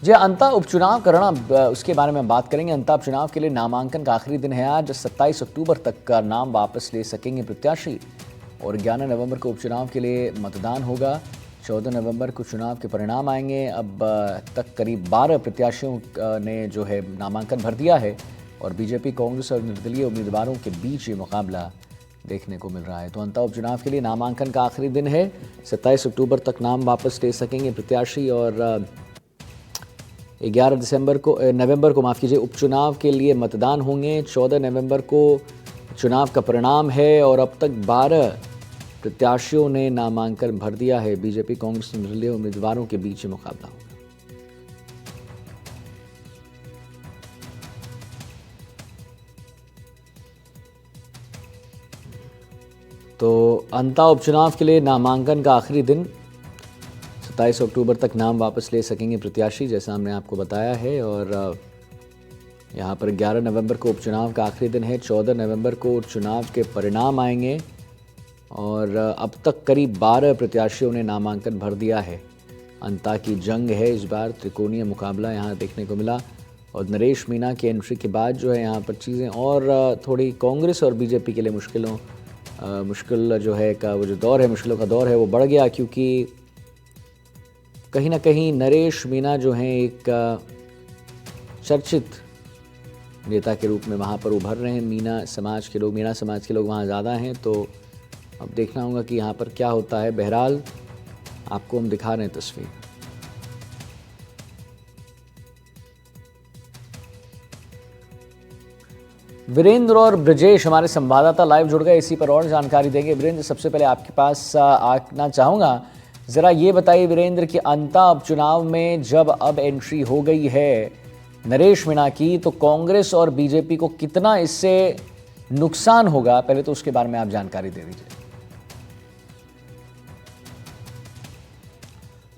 जी, अंता उपचुनाव करना, उसके बारे में बात करेंगे। अंता उपचुनाव के लिए नामांकन का आखिरी दिन है आज। 27 अक्टूबर तक का नाम वापस ले सकेंगे प्रत्याशी और 11 नवंबर को उपचुनाव के लिए मतदान होगा। 14 नवंबर को चुनाव के परिणाम आएंगे। अब तक करीब 12 प्रत्याशियों ने जो है नामांकन भर दिया है और बीजेपी, कांग्रेस और निर्दलीय उम्मीदवारों के बीच ये मुकाबला देखने को मिल रहा है। तो अंता उपचुनाव के लिए नामांकन का आखिरी दिन है। 27 अक्टूबर तक नाम वापस ले सकेंगे प्रत्याशी और 11 नवंबर को उपचुनाव के लिए मतदान होंगे। 14 नवंबर को चुनाव का परिणाम है और अब तक 12 प्रत्याशियों ने नामांकन भर दिया है। बीजेपी, कांग्रेस और निर्दलीय उम्मीदवारों के बीच मुकाबला होगा। तो अंता उपचुनाव के लिए नामांकन का आखिरी दिन, 27 अक्टूबर तक नाम वापस ले सकेंगे प्रत्याशी, जैसा हमने आपको बताया है। और यहाँ पर 11 नवंबर को उपचुनाव का आखिरी दिन है। 14 नवंबर को चुनाव के परिणाम आएंगे और अब तक करीब 12 प्रत्याशियों ने नामांकन भर दिया है। अंता की जंग है इस बार, त्रिकोणीय मुकाबला यहाँ देखने को मिला और नरेश मीणा की एंट्री के बाद जो है यहाँ पर चीज़ें और थोड़ी कांग्रेस और बीजेपी के लिए मुश्किल जो है का वो जो दौर है, मुश्किलों का दौर है, वो बढ़ गया, क्योंकि कहीं ना कहीं नरेश मीणा जो हैं एक चर्चित नेता के रूप में वहाँ पर उभर रहे हैं। मीणा समाज के लोग वहाँ ज़्यादा हैं। तो अब देखना होगा कि यहाँ पर क्या होता है। बहरहाल आपको हम दिखा रहे हैं तस्वीर। वीरेंद्र और ब्रजेश हमारे संवाददाता लाइव जुड़ गए, इसी पर और जानकारी देंगे। वीरेंद्र, सबसे पहले आपके पास आना चाहूँगा, ज़रा ये बताइए वीरेंद्र कि अंता उपचुनाव में जब अब एंट्री हो गई है नरेश मीणा की, तो कांग्रेस और बीजेपी को कितना इससे नुकसान होगा, पहले तो उसके बारे में आप जानकारी दे दीजिए।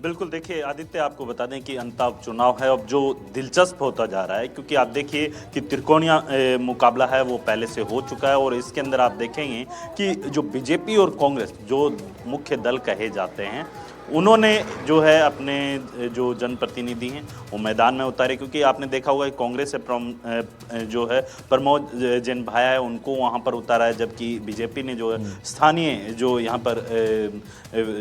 बिल्कुल, देखिए आदित्य, आपको बता दें कि अंता उपचुनाव है अब जो दिलचस्प होता जा रहा है, क्योंकि आप देखिए कि त्रिकोणीय मुकाबला है वो पहले से हो चुका है और इसके अंदर आप देखेंगे कि जो बीजेपी और कांग्रेस जो मुख्य दल कहे जाते हैं, उन्होंने जो है अपने जो जनप्रतिनिधि हैं वो मैदान में उतारे, क्योंकि आपने देखा होगा कि कांग्रेस से जो है प्रमोद जैन भाया है उनको वहाँ पर उतारा है, जबकि बीजेपी ने जो है स्थानीय जो यहाँ पर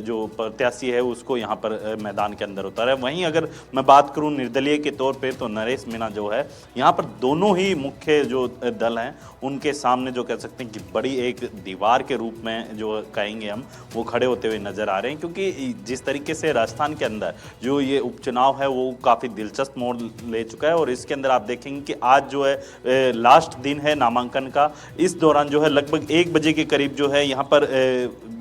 जो प्रत्याशी है उसको यहाँ पर मैदान के अंदर उतारा है। वहीं अगर मैं बात करूँ निर्दलीय के तौर पे, तो नरेश मीणा जो है यहाँ पर दोनों ही मुख्य जो दल हैं उनके सामने जो कह सकते हैं कि बड़ी एक दीवार के रूप में जो कहेंगे हम, वो खड़े होते हुए नजर आ रहे हैं, क्योंकि जिस तरीके से राजस्थान के अंदर जो ये उपचुनाव है वो काफ़ी दिलचस्प मोड़ ले चुका है और इसके अंदर आप देखेंगे कि आज जो है लास्ट दिन है नामांकन का। इस दौरान जो है लगभग 1 बजे के करीब जो है यहाँ पर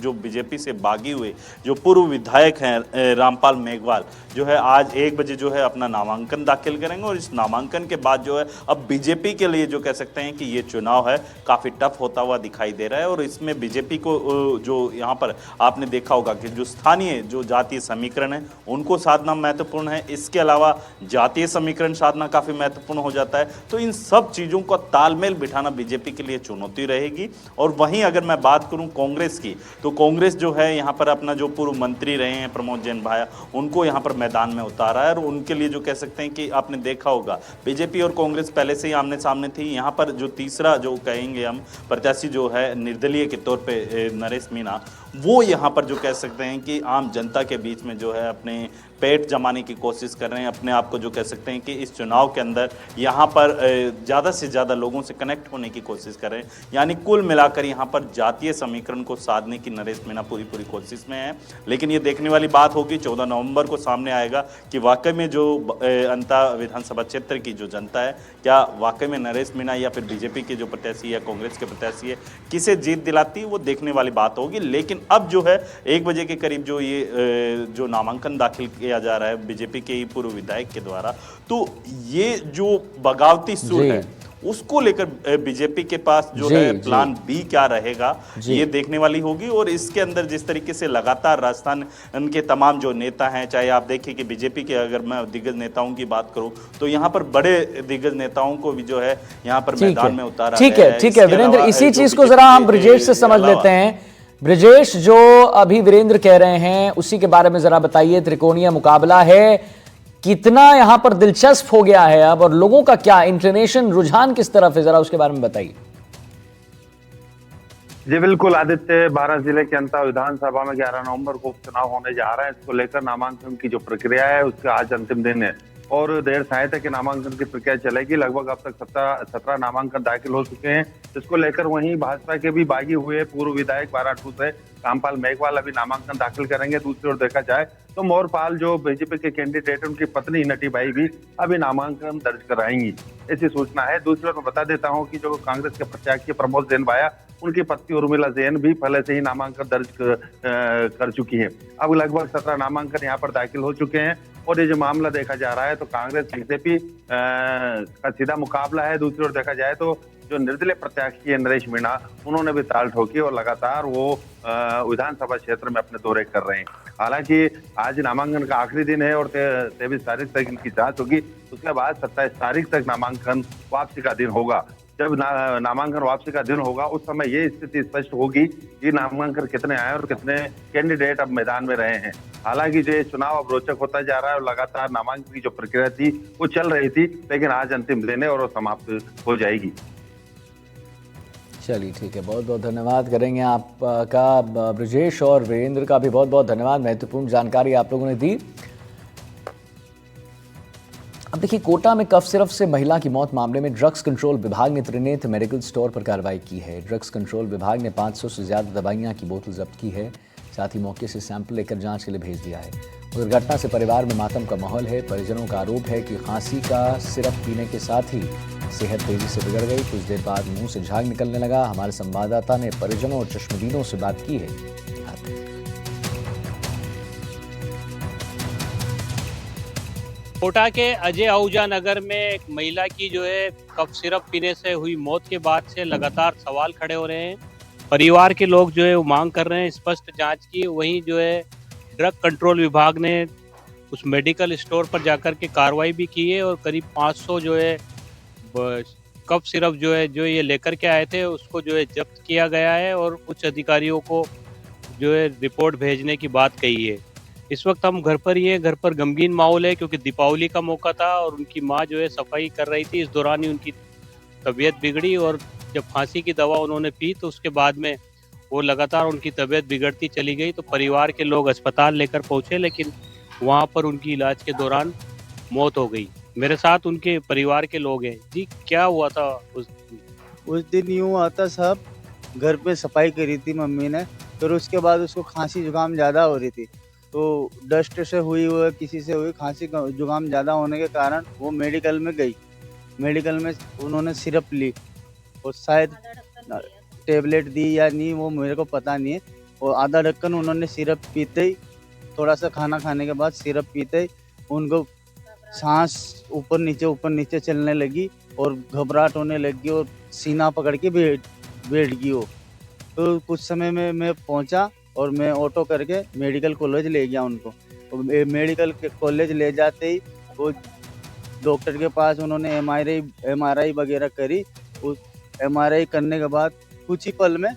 जो बीजेपी से बागी हुए जो पूर्व विधायक हैं रामपाल मेघवाल जो है आज 1 बजे जो है अपना नामांकन दाखिल करेंगे और इस नामांकन के बाद जो है अब बीजेपी के लिए जो कह सकते हैं कि ये चुनाव है काफ़ी टफ होता हुआ दिखाई दे रहा है। और इसमें बीजेपी को जो यहाँ पर आपने देखा होगा कि जो स्थानीय जो जातीय समीकरण है उनको साधना महत्वपूर्ण है, इसके अलावा जातीय समीकरण साधना काफ़ी महत्वपूर्ण हो जाता है। तो इन सब चीज़ों का तालमेल बिठाना बीजेपी के लिए चुनौती रहेगी। और वहीं अगर मैं बात करूं कांग्रेस की, तो कांग्रेस जो है यहाँ पर अपना जो पूर्व मंत्री रहे हैं प्रमोद जैन भाया, उनको यहाँ पर मैदान में उतारा है और उनके लिए जो कह सकते हैं कि आपने देखा होगा बीजेपी और कांग्रेस पहले से ही आमने सामने थी। यहाँ पर जो तीसरा जो कहेंगे हम प्रत्याशी जो है निर्दलीय के तौर पे नरेश मीणा, वो यहाँ पर जो कह सकते हैं कि आम जनता के बीच में जो है अपने पेट जमाने की कोशिश कर रहे हैं, अपने आप को जो कह सकते हैं कि इस चुनाव के अंदर यहाँ पर ज़्यादा से ज़्यादा लोगों से कनेक्ट होने की कोशिश कर रहे हैं। यानी कुल मिलाकर यहाँ पर जातीय समीकरण को साधने की नरेश मीणा पूरी कोशिश में है। लेकिन ये देखने वाली बात होगी 14 नवंबर को सामने आएगा कि वाकई में जो अंता विधानसभा क्षेत्र की जो जनता है, क्या वाकई में नरेश मीणा या फिर बीजेपी के जो प्रत्याशी है, कांग्रेस के प्रत्याशी है, किसे जीत दिलाती है, वो देखने वाली बात होगी। लेकिन अब जो है 1 बजे के करीब जो ये जो नामांकन दाखिल किया जा रहा है बीजेपी के ही पूर्व विधायक के द्वारा, तो ये जो बगावती सुर है उसको लेकर बीजेपी के पास जो है प्लान बी क्या रहेगा, ये देखने वाली होगी। और इसके अंदर जिस तरीके से लगातार राजस्थान के तमाम जो नेता हैं, चाहे आप देखिए कि बीजेपी के अगर मैं दिग्गज नेताओं की बात करूं तो यहाँ पर बड़े दिग्गज नेताओं को भी जो है यहाँ पर मैदान में उतारा है। ठीक है वीरेंद्र, इसी चीज को जरा हम ब्रजेश से समझ लेते हैं। ब्रजेश, जो अभी वीरेंद्र कह रहे हैं उसी के बारे में जरा बताइए। त्रिकोणीय मुकाबला है, कितना यहाँ पर दिलचस्प हो गया है अब, और लोगों का क्या इंक्लिनेशन, रुझान किस तरफ है, जरा उसके बारे में बताइए। जी बिल्कुल आदित्य, 12 जिले के अंतर विधानसभा में 11 नवंबर को उपचुनाव होने जा रहे हैं। इसको लेकर नामांकन की जो प्रक्रिया है उसका आज अंतिम दिन है और देर शाम तक नामांकन की प्रक्रिया चलेगी। लगभग अब तक 17 नामांकन दाखिल हो चुके हैं। इसको लेकर वहीं भाजपा के भी बागी हुए पूर्व विधायक बाराटू से रामपाल मेघवाल अभी नामांकन दाखिल करेंगे। दूसरी ओर देखा जाए तो मोरपाल जो बीजेपी के कैंडिडेट, उनकी पत्नी नटीबाई भी अभी नामांकन दर्ज कराएंगी, ऐसी सूचना है। दूसरी ओर मैं बता देता हूं कि जो कांग्रेस के प्रत्याशी प्रमोद जैन भाया, उनकी पत्नी उर्मिला जैन भी पहले से ही नामांकन दर्ज कर चुकी है। अब लगभग 17 नामांकन यहाँ पर दाखिल हो चुके हैं और ये जो मामला देखा जा रहा है तो कांग्रेस बीजेपी का सीधा मुकाबला है। दूसरी ओर देखा जाए तो जो निर्दलीय प्रत्याशी है नरेश मीणा, उन्होंने भी ताल ठोकी और लगातार वो विधानसभा क्षेत्र में अपने दौरे कर रहे हैं। हालांकि आज नामांकन का आखिरी दिन है और 23 तारीख तक इनकी जांच होगी। उसके बाद 27 तारीख तक नामांकन वापसी का दिन होगा। जब नामांकन वापसी का दिन होगा उस समय ये स्थिति स्पष्ट होगी कि नामांकन कितने आए और कितने कैंडिडेट अब मैदान में रहे हैं। हालांकि जो चुनाव अब रोचक होता जा रहा है और लगातार नामांकन की जो प्रक्रिया थी वो चल रही थी, लेकिन आज अंतिम दिन है और वो समाप्त हो जाएगी। चलिए ठीक है, बहुत बहुत धन्यवाद करेंगे आपका ब्रजेश, और वीरेंद्र का भी बहुत बहुत धन्यवाद। महत्वपूर्ण जानकारी आप लोगों ने दी। अब देखिए, कोटा में कफ सिरप से महिला की मौत मामले में ड्रग्स कंट्रोल विभाग ने त्रिनेत्र मेडिकल स्टोर पर कार्रवाई की है। ड्रग्स कंट्रोल विभाग ने 500 से ज्यादा दवाइयां की बोतल जब्त की है। साथ ही मौके से सैंपल लेकर जांच के लिए भेज दिया है। दुर्घटना से परिवार में मातम का माहौल है। परिजनों का आरोप है कि खांसी का सिरप पीने के साथ ही सेहत तेजी से बिगड़ गई। कुछ देर बाद मुंह से झाग निकलने लगा। हमारे संवाददाता ने परिजनों और चश्मदीदों से बात की है। कोटा के अजय आहूजा नगर में एक महिला की जो है कफ सिरप पीने से हुई मौत के बाद से लगातार सवाल खड़े हो रहे हैं। परिवार के लोग जो है वो मांग कर रहे हैं स्पष्ट जांच की। वहीं जो है ड्रग कंट्रोल विभाग ने उस मेडिकल स्टोर पर जाकर के कार्रवाई भी की है और करीब 500 जो है कफ सिरप जो है जो ये लेकर के आए थे उसको जो है जब्त किया गया है और उच्च अधिकारियों को जो है रिपोर्ट भेजने की बात कही है। इस वक्त हम घर पर ही है। घर पर गमगीन माहौल है क्योंकि दीपावली का मौका था और उनकी माँ जो है सफाई कर रही थी। इस दौरान ही उनकी तबीयत बिगड़ी और जब फांसी की दवा उन्होंने पी तो उसके बाद में वो लगातार उनकी तबीयत बिगड़ती चली गई। तो परिवार के लोग अस्पताल लेकर पहुंचे, लेकिन वहां पर उनकी इलाज के दौरान मौत हो गई। मेरे साथ उनके परिवार के लोग हैं। जी, क्या हुआ था उस दिन यूँ आता साहब, घर पे सफाई करी थी मम्मी ने, फिर उसके बाद उसको खांसी जुकाम ज़्यादा हो रही थी। तो डस्ट से हुई हुई किसी से हुई खांसी जुकाम ज़्यादा होने के कारण वो मेडिकल में गई। मेडिकल में उन्होंने सिरप ली और शायद टेबलेट दी या नहीं वो मेरे को पता नहीं है। और आधा ढक्कन उन्होंने सिरप पीते ही, थोड़ा सा खाना खाने के बाद सिरप पीते ही उनको सांस ऊपर नीचे चलने लगी और घबराहट होने लगी और सीना पकड़ के बैठ गई वो। तो कुछ समय में मैं पहुंचा और मैं ऑटो करके मेडिकल कॉलेज ले गया उनको। तो मेडिकल कॉलेज ले जाते ही वो डॉक्टर के पास उन्होंने एमआरआई वगैरह करी। उस एमआरआई करने के बाद कुछ ही पल में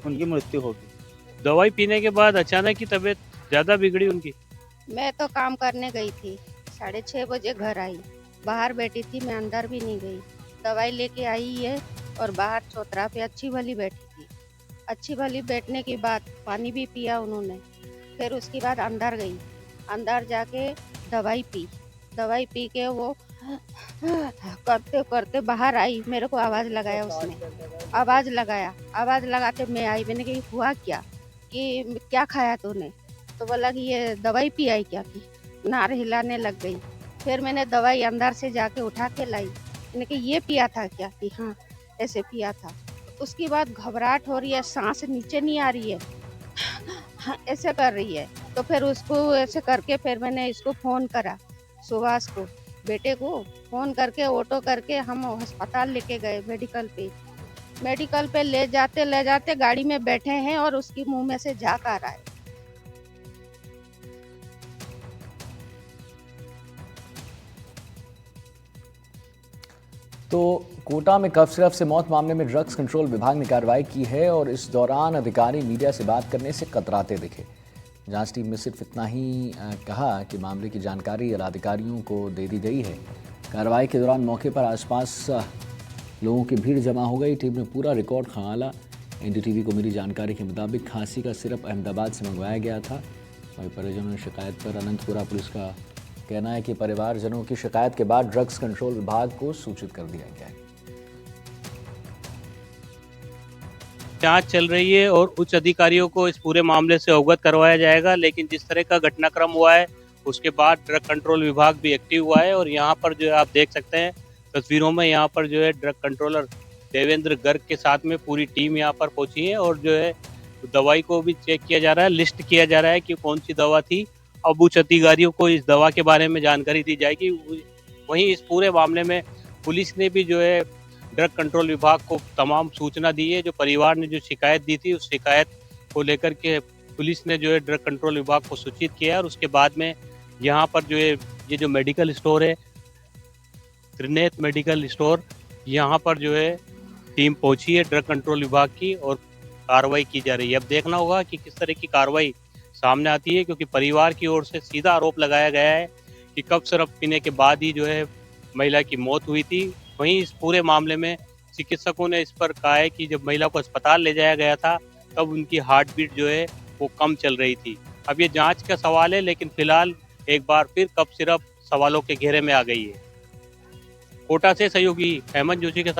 उनकी मृत्यु हो गई। दवाई पीने के बाद अचानक ही तबीयत ज़्यादा बिगड़ी उनकी। मैं तो काम करने गई थी, 6:30 बजे घर आई। बाहर बैठी थी, मैं अंदर भी नहीं गई। दवाई लेके आई है और बाहर चौतरा पे अच्छी वाली बैठी थी। अच्छी वाली बैठने के बाद पानी भी पिया उन्होंने। फिर उसके बाद अंदर गई, अंदर जाके दवाई पी के वो करते करते बाहर आई। मेरे को आवाज़ लगाया उसने, आवाज़ लगाते मैं आई। मैंने कहा हुआ क्या, कि क्या खाया तूने? तो बोला कि ये दवाई पी आई क्या की। नार हिलाने लग गई। फिर मैंने दवाई अंदर से जाके उठा के लाई। मैंने कहा ये पिया था क्या? कि हाँ ऐसे पिया था। उसके बाद घबराहट हो रही है, सांस नीचे नहीं आ रही है, ऐसे कर रही है। तो फिर उसको ऐसे करके फिर मैंने इसको फ़ोन करा, सुभाष को, बेटे को फ़ोन करके ऑटो करके हम अस्पताल लेके गए। मेडिकल पे ले जाते गाड़ी में बैठे हैं और उसकी मुंह में से झाग आ रहा है। तो कोटा में कफ सिरप से मौत मामले में ड्रग्स कंट्रोल विभाग ने कार्रवाई की है और इस दौरान अधिकारी मीडिया से बात करने से कतराते दिखे। जांच टीम ने सिर्फ इतना ही कहा कि मामले की जानकारी जिलाधिकारियों को दे दी गई है। कार्रवाई के दौरान मौके पर आसपास लोगों की भीड़ जमा हो गई। टीम ने पूरा रिकॉर्ड खंगाला। एनडीटीवी को मिली जानकारी के मुताबिक खांसी का सिरप अहमदाबाद से मंगवाया गया था। वहीं परिजनों ने शिकायत पर अनंतपुरा पुलिस का कहना है कि परिवारजनों की शिकायत के बाद ड्रग्स कंट्रोल विभाग को सूचित कर दिया गया है। जांच चल रही है और उच्च अधिकारियों को इस पूरे मामले से अवगत करवाया जाएगा। लेकिन जिस तरह का घटनाक्रम हुआ है उसके बाद ड्रग कंट्रोल विभाग भी एक्टिव हुआ है और यहाँ पर जो है आप देख सकते हैं तस्वीरों में, यहाँ पर जो है ड्रग कंट्रोलर देवेंद्र गर्ग के साथ में पूरी टीम यहाँ पर पहुंची है और जो है दवाई को भी चेक किया जा रहा है, लिस्ट किया जा रहा है कि कौन सी दवा थी। अब उच्च अधिकारियों को इस दवा के बारे में जानकारी दी जाएगी। वहीं इस पूरे मामले में पुलिस ने भी जो है ड्रग कंट्रोल विभाग को तमाम सूचना दी है। जो परिवार ने जो शिकायत दी थी उस शिकायत को लेकर के पुलिस ने जो है ड्रग कंट्रोल विभाग को सूचित किया और उसके बाद में यहाँ पर जो है ये जो मेडिकल स्टोर है त्रिनेत्र मेडिकल स्टोर, यहाँ पर जो है टीम पहुंची है ड्रग कंट्रोल विभाग की और कार्रवाई की जा रही है। अब देखना होगा कि किस तरह की कार्रवाई सामने आती है, क्योंकि परिवार की ओर से सीधा आरोप लगाया गया है कि कफ सिरप पीने के बाद ही जो है महिला की मौत हुई थी। वहीं इस पूरे मामले में चिकित्सकों ने इस पर कहा है कि जब महिला को अस्पताल ले जाया गया था तब उनकी हार्ट बीट जो है वो कम चल रही थी। अब ये जांच का सवाल है, लेकिन फिलहाल एक बार फिर कफ सिरप सवालों के घेरे में आ गई है। कोटा से सहयोगी अहमद जोशी के साथ